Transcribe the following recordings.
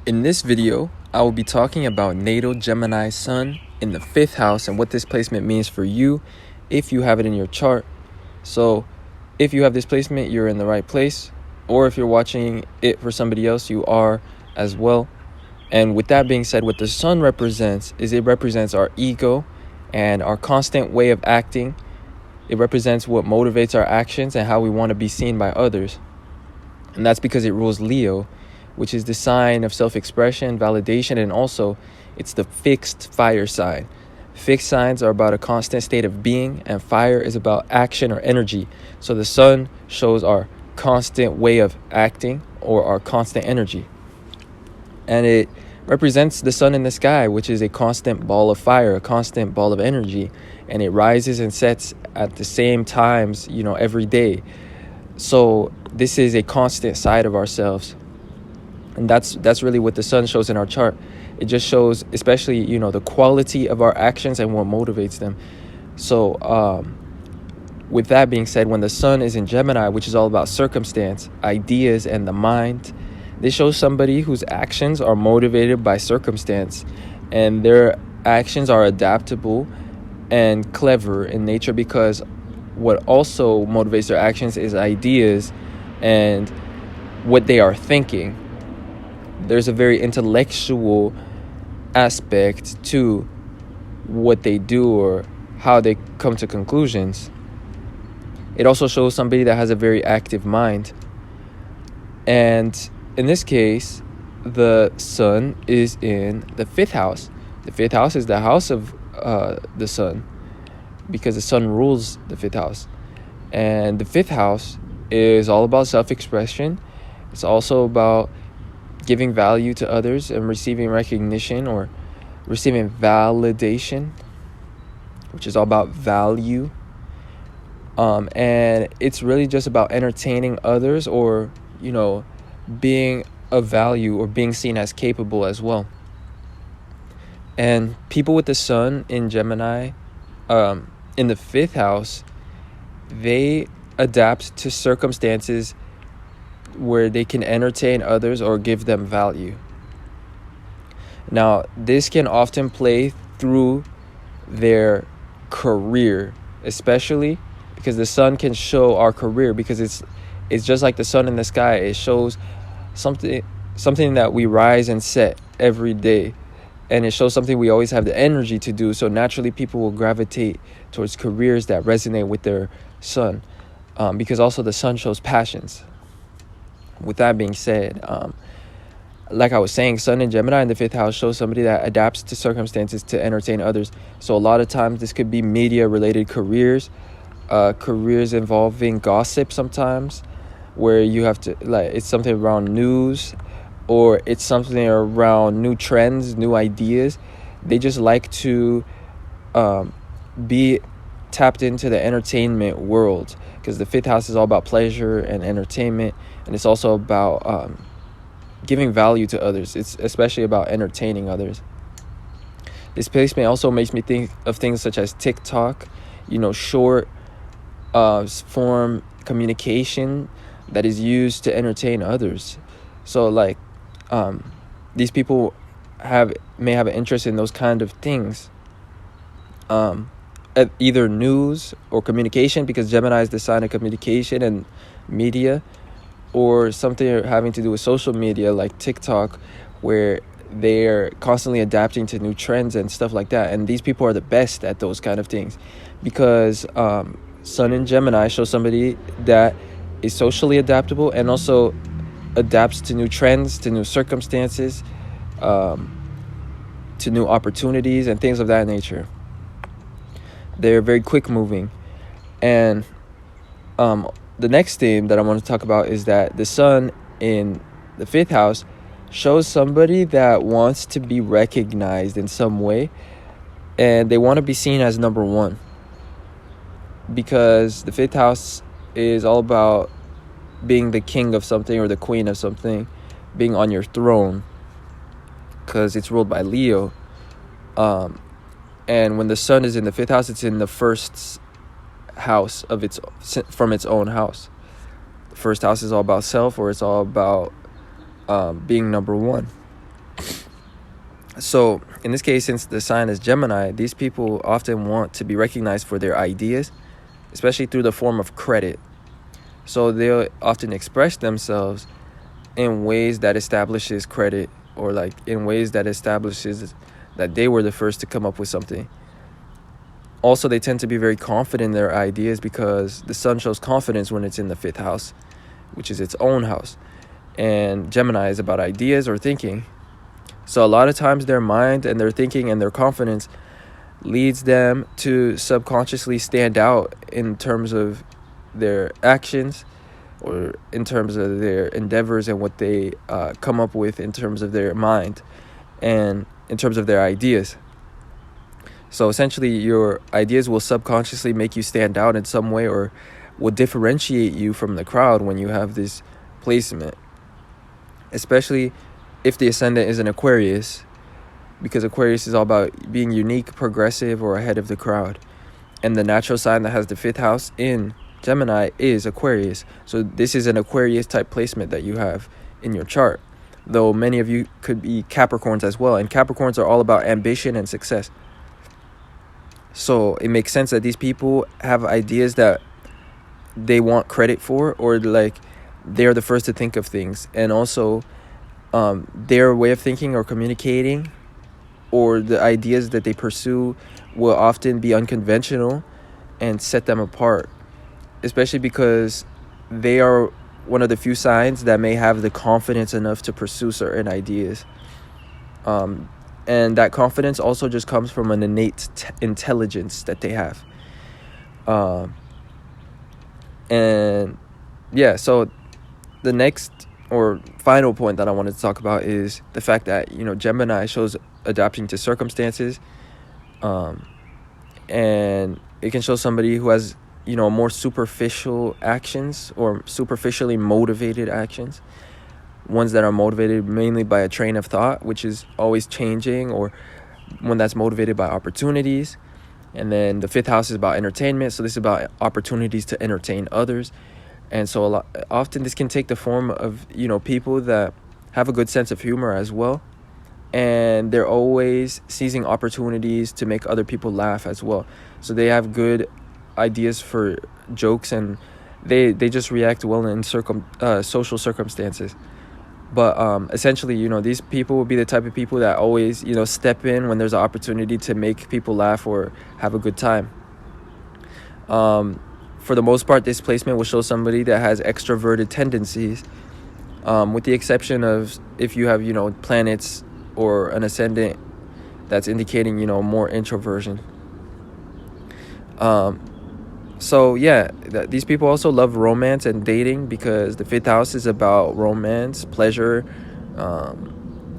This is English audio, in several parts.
In this video, I will be talking about natal Gemini sun in the 5th house and what this placement means for you if you have it in your chart. So if you have this placement, you're in the right place, or if you're watching it for somebody else, you are as well. And with that being said, what the sun represents is it represents our ego and our constant way of acting. It represents what motivates our actions and how we want to be seen by others. And that's because it rules Leo, which is the sign of self-expression, validation, and also it's the fixed fire sign. Fixed signs are about a constant state of being, and fire is about action or energy. So the sun shows our constant way of acting or our constant energy. And it represents the sun in the sky, which is a constant ball of fire, a constant ball of energy. And it rises and sets at the same times, every day. So this is a constant side of ourselves. And that's really what the sun shows in our chart. It just shows, especially, the quality of our actions and what motivates them. So with that being said, when the sun is in Gemini, which is all about circumstance, ideas, and the mind, this shows somebody whose actions are motivated by circumstance, and their actions are adaptable and clever in nature, because what also motivates their actions is ideas and what they are thinking. There's a very intellectual aspect to what they do or how they come to conclusions. It also shows somebody that has a very active mind. And in this case, the sun is in the 5th house. The 5th house is the house of the sun, because the sun rules the 5th house. And the 5th house is all about self-expression. It's also about giving value to others and receiving recognition or receiving validation, which is all about value. And it's really just about entertaining others or, being of value or being seen as capable as well. And people with the sun in Gemini, in the 5th house, they adapt to circumstances where they can entertain others or give them value. Now, this can often play through their career, especially because the sun can show our career, because it's just like the sun in the sky. It shows something that we rise and set every day, and it shows something we always have the energy to do. So naturally people will gravitate towards careers that resonate with their sun, because also the sun shows passions. With that being said, like I was saying, sun in Gemini in the 5th house shows somebody that adapts to circumstances to entertain others. So a lot of times this could be media related careers, careers involving gossip sometimes, where you have to, it's something around news, or it's something around new trends, new ideas. They just like to be tapped into the entertainment world, because the 5th house is all about pleasure and entertainment, and it's also about giving value to others. It's especially about entertaining others. This placement also makes me think of things such as TikTok, short form communication that is used to entertain others. So these people may have an interest in those kind of things, either news or communication, because Gemini is the sign of communication and media, or something having to do with social media like TikTok, where they're constantly adapting to new trends and stuff like that. And these people are the best at those kind of things, because sun in Gemini shows somebody that is socially adaptable and also adapts to new trends, to new circumstances, to new opportunities and things of that nature. They're very quick moving. And the next thing that I want to talk about is that the sun in the 5th house shows somebody that wants to be recognized in some way, and they want to be seen as number one, because the 5th house is all about being the king of something or the queen of something, being on your throne, because it's ruled by Leo. And when the sun is in the 5th house, it's in the first house from its own house. The first house is all about self, or it's all about being number one. So in this case, since the sign is Gemini, these people often want to be recognized for their ideas, especially through the form of credit. So they'll often express themselves in ways that establishes credit, or like in ways that establishes that they were the first to come up with something. Also, they tend to be very confident in their ideas because the sun shows confidence when it's in the 5th house, which is its own house. And Gemini is about ideas or thinking. So a lot of times their mind and their thinking and their confidence leads them to subconsciously stand out in terms of their actions, or in terms of their endeavors and what they come up with in terms of their mind and in terms of their ideas. So essentially, your ideas will subconsciously make you stand out in some way, or will differentiate you from the crowd when you have this placement, especially if the ascendant is an Aquarius, because Aquarius is all about being unique, progressive, or ahead of the crowd. And the natural sign that has the 5th house in Gemini is Aquarius. So this is an Aquarius type placement that you have in your chart, though many of you could be Capricorns as well. And Capricorns are all about ambition and success. So it makes sense that these people have ideas that they want credit for, or like they're the first to think of things. And also their way of thinking or communicating, or the ideas that they pursue, will often be unconventional and set them apart, especially because they are one of the few signs that may have the confidence enough to pursue certain ideas. And that confidence also just comes from an innate intelligence that they have. And yeah, so the next or final point that I wanted to talk about is the fact that, Gemini shows adapting to circumstances. And it can show somebody who has, more superficial actions, or superficially motivated actions. Ones that are motivated mainly by a train of thought, which is always changing, or one that's motivated by opportunities. And then the 5th house is about entertainment. So this is about opportunities to entertain others. And so often this can take the form of, people that have a good sense of humor as well. And they're always seizing opportunities to make other people laugh as well. So they have good ideas for jokes, and they just react well in social circumstances. But essentially, these people will be the type of people that always, step in when there's an opportunity to make people laugh or have a good time. For the most part, this placement will show somebody that has extroverted tendencies, with the exception of if you have, planets or an ascendant that's indicating, more introversion. So yeah, these people also love romance and dating, because the 5th house is about romance, pleasure,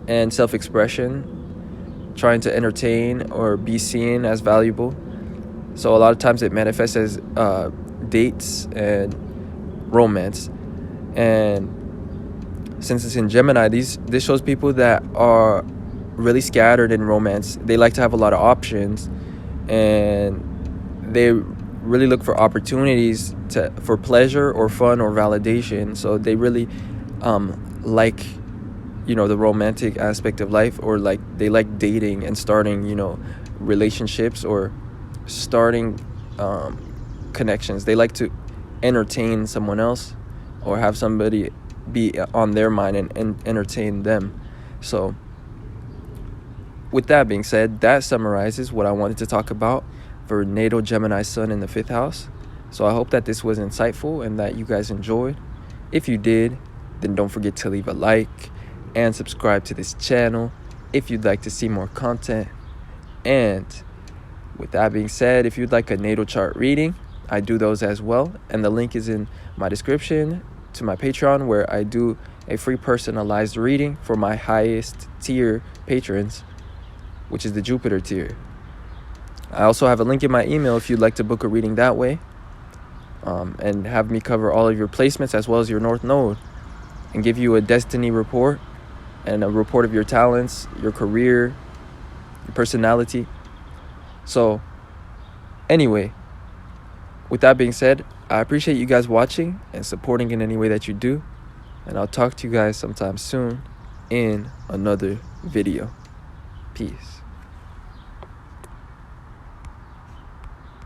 and self-expression, trying to entertain or be seen as valuable. So a lot of times it manifests as dates and romance. And since it's in Gemini, this shows people that are really scattered in romance. They like to have a lot of options, and they really look for opportunities for pleasure or fun or validation. So they really like, the romantic aspect of life, or like they like dating and starting, relationships, or starting connections. They like to entertain someone else, or have somebody be on their mind and entertain them. So with that being said, that summarizes what I wanted to talk about for natal Gemini sun in the 5th house. So I hope that this was insightful and that you guys enjoyed. If you did, then don't forget to leave a like and subscribe to this channel if you'd like to see more content. And with that being said, if you'd like a natal chart reading, I do those as well, and the link is in my description to my Patreon, where I do a free personalized reading for my highest tier patrons, which is the Jupiter tier. I also have a link in my email if you'd like to book a reading that way, and have me cover all of your placements as well as your North Node, and give you a destiny report and a report of your talents, your career, your personality. So anyway, with that being said, I appreciate you guys watching and supporting in any way that you do, and I'll talk to you guys sometime soon in another video. Peace.